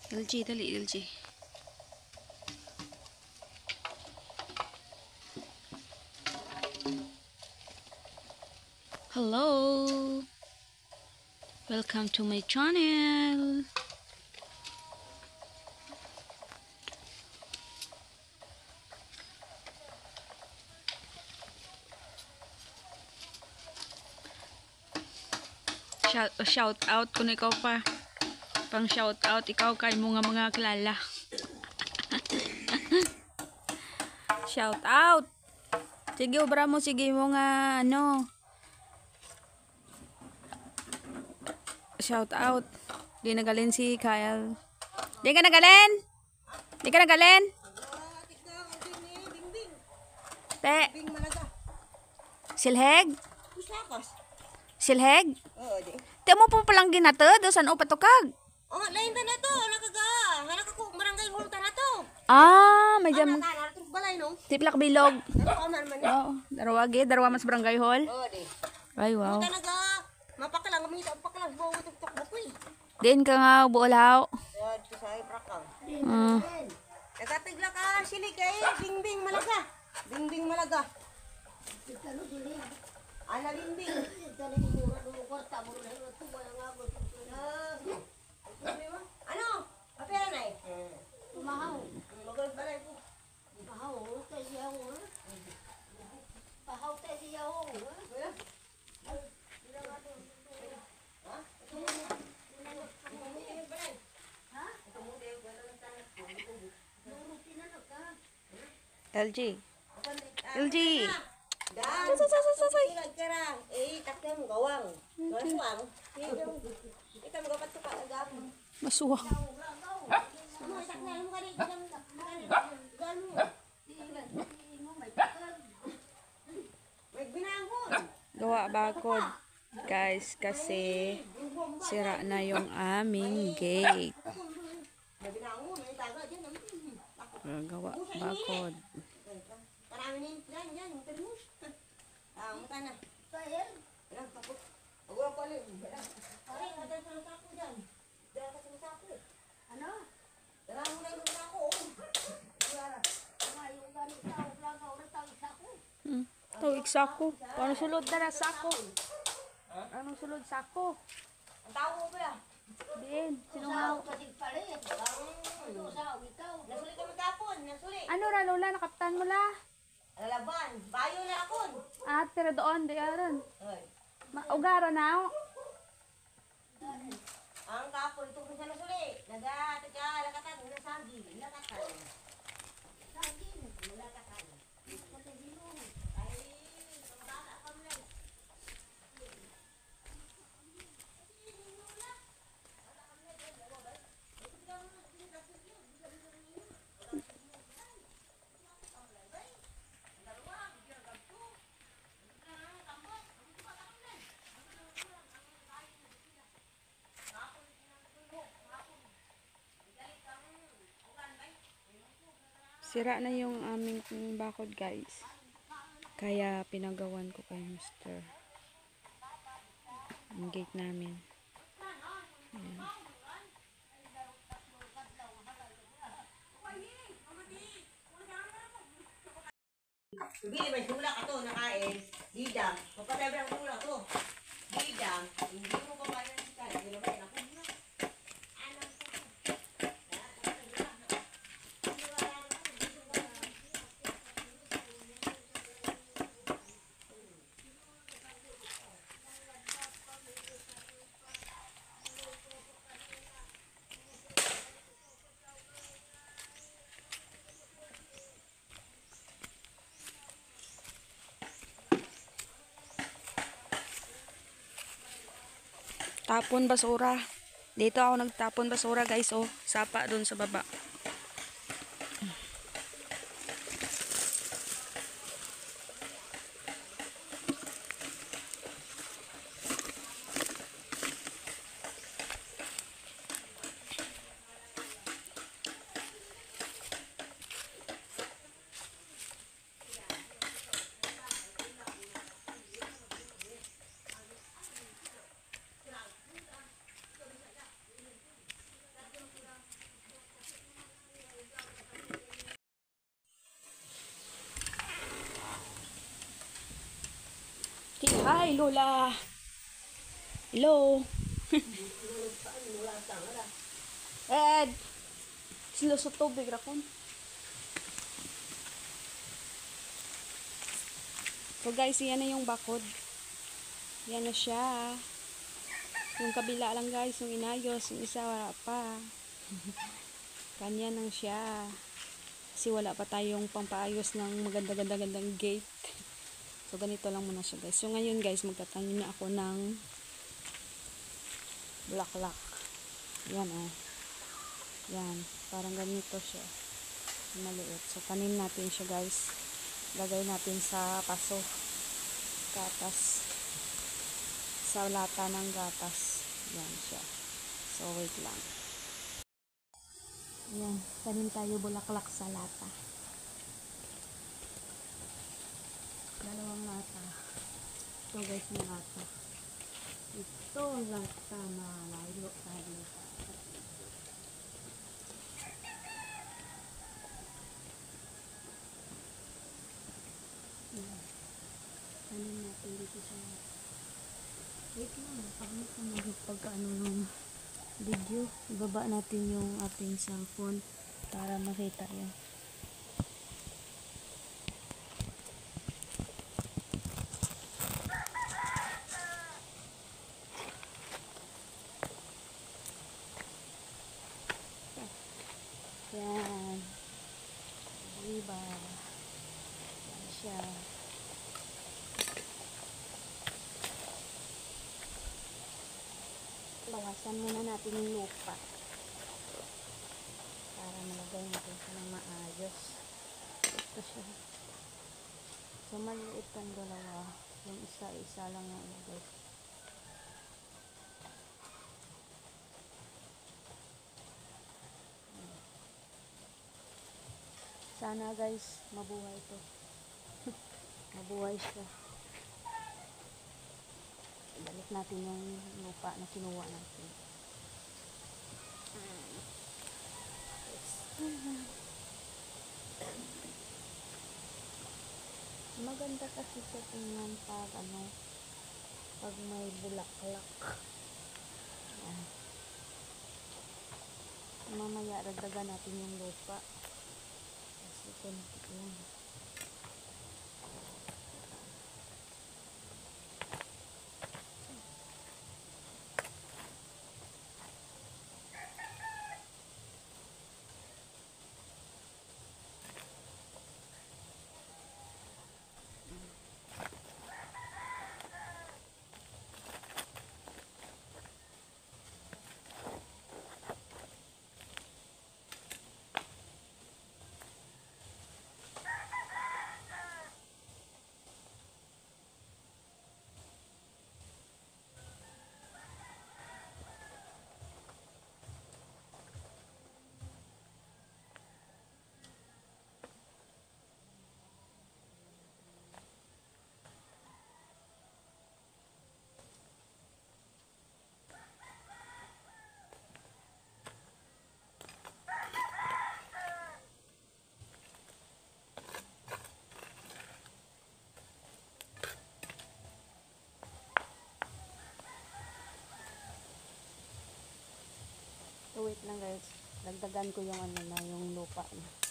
LG, dali, LG. Hello! Welcome to my channel! Shout out kung ikaw pa. Pang shout out ikaw kay mo nga mga kilala. Shout out. Sige obra mo, sige mo nga ano. Shout out. Di nagalin si Kyle. Di ka nagalin? Di ka nagalin? Te. Silheg? Silheg? Oo, di. Te mo po palang ginatod. O saan o patukag? Oh, lain ta na to. Nakaku barangay hall ta na to. Ah, may jam. Balay no. Tiplak bilog. Ano man man. Oo, darawagi, darawa mas barangay hall. Oo, di. Ay, wow. Talaga mapakalang mamita pakalang bo tuktok bukoy. Din ka nga buolaw. Yan sa say brakang. Ah. Nagatigla ka sili kay bingbing malaga. Bingbing malaga. Ana bingbing. Ano? Apera na eh. Mahaw. Magol balay po. Mahaw tay siya ho. Mahaw tay siya ho. LG. LG. Dan. Kira-kira. Takya mo gawang. Gawang. Ika mo gapat ka agam. Masuwa. Gawa bakod. Guys, kasi sira na yung aming gate. Gawa bakod. Tawig sako. Paano sulod na na sako? Anong sulod sako? Ang tao ba ya? Din. Sino nga? Nasuli ka magkapon. Nasuli. Ano ra lola? Nakaptan mo la? Lalaban. Bayo na akon. Ah, tira doon. Di aron. Hoy. Ugaro na. Ang kapon ito kung sa nasuli. Nagataga, lakatan, nasagi. Lakatan. Sagi. Lakatan. Sira na yung aming bakod guys. Kaya pinagawan ko kay Mr. Ang gate namin. Ayan. Bili may tulak ato nakain. Didang. Kapatay ang tulak to. Didang. Hindi mo pa ba yan si Kaya? Hindi naman yan ako. Tapon basura. Dito ako nagtapon basura guys. Oh, sapa doon sa baba. Say hi, Lola. Hello. Ed. Sila sa tubig, rakon. So guys, yan na yung bakod. Yan na siya. Yung kabila lang guys, yung inayos. Yung isa wala pa. Kanya nang siya. Kasi wala pa tayong pampaayos ng maganda-ganda-gandang gate. So, ganito lang muna siya guys. So, ngayon guys, magtatanim na ako ng bulaklak. Yan oh. Yan. Parang ganito siya. Maliit. So, tanim natin siya guys. Lagay natin sa paso. Gatas. Sa lata ng gatas. Yan siya. So, wait lang. Yan. Tanim tayo bulaklak sa lata. Dalawang lata. Ito guys yung lata. Ito ang lata na layo tayo. Tanim natin dito sa lata. Wait lang. Pagod ko magpagkaano ng video. Ibaba natin yung ating cellphone para makita yun. Yan. Diba? Yan siya. Bawasan muna natin yung lupa. Para malagay natin siya ng maayos. Ito siya. So, maliit ang dalawa. Yung isa-isa lang yung ilagay. Sana guys, mabuhay ito. Mabuhay siya. Balik natin yung lupa na kinuha natin. Maganda kasi sa tingnan pag pag may bulaklak. Yan. Mamaya dagdagan natin yung lupa. Kasi konti yun. So wait lang guys, dagdagan ko yung yung lupa niya.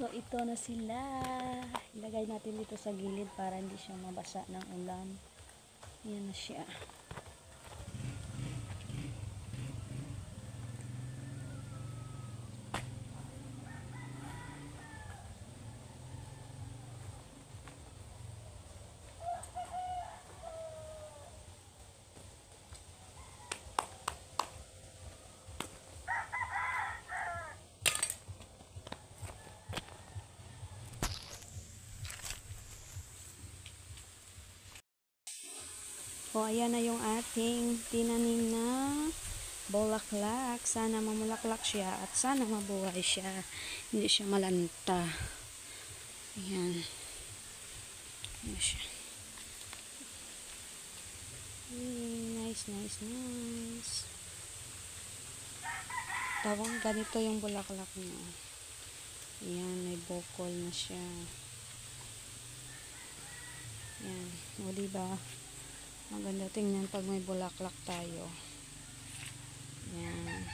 So ito na sila. Ilagay natin dito sa gilid para hindi siya mabasa ng ulan. Yan na siya. O, ayan na yung ating tinanim na bulaklak. Sana mamulaklak siya at sana mabuhay siya. Hindi siya malanta. Ayan. Ayan siya. Nice, nice, nice. Tawang ganito yung bulaklak niya. Ayan, may bukol na siya. Ayan. O, diba? Maganda tingnan pag may bulaklak tayo. Yan.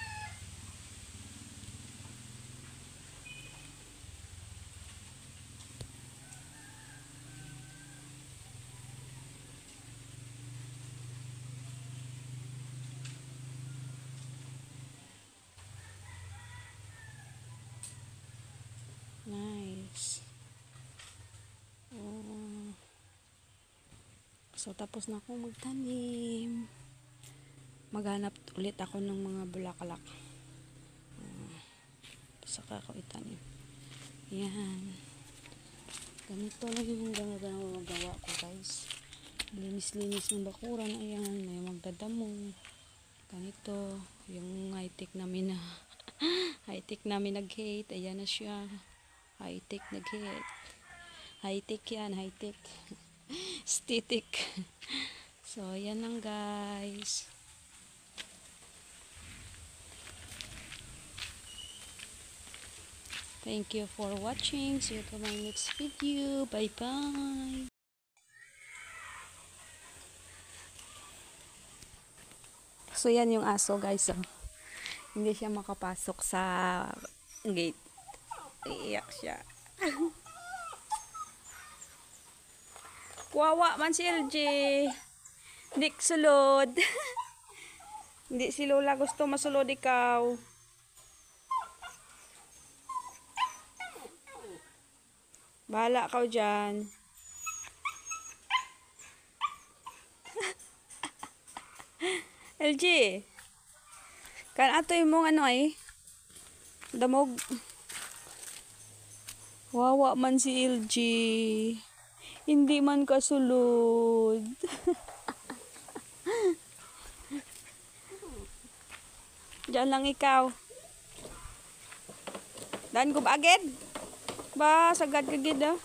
Nice. Oh. So, tapos na akong magtanim. Maghanap ulit ako ng mga bulaklak. Saka ako itanim. Yan. Ganito lang yung magawa ko, guys. Linis-linis ng bakuran. Ayan, may magdadamo. Ganito. Yung high-tech namin na high-tech namin nag-hate. Ayan na siya. High-tech nag-hate. High-tech yan, high-tech. Static. So, yan lang, guys. Thank you for watching. See you to my next video. Bye-bye. So, yan yung aso, guys. Oh. Hindi siya makapasok sa gate. Iiyak siya. Wawa man si LJ. Hindi sulod. Hindi si Lola gusto masulod ikaw. Bahala ka dyan. LJ. Kan ato yung ano ay. Damog. Wawa man si LJ. Hindi man kasulod. Diyan lang ikaw. Dan ko ba agad? Ba, sagad kagid ah.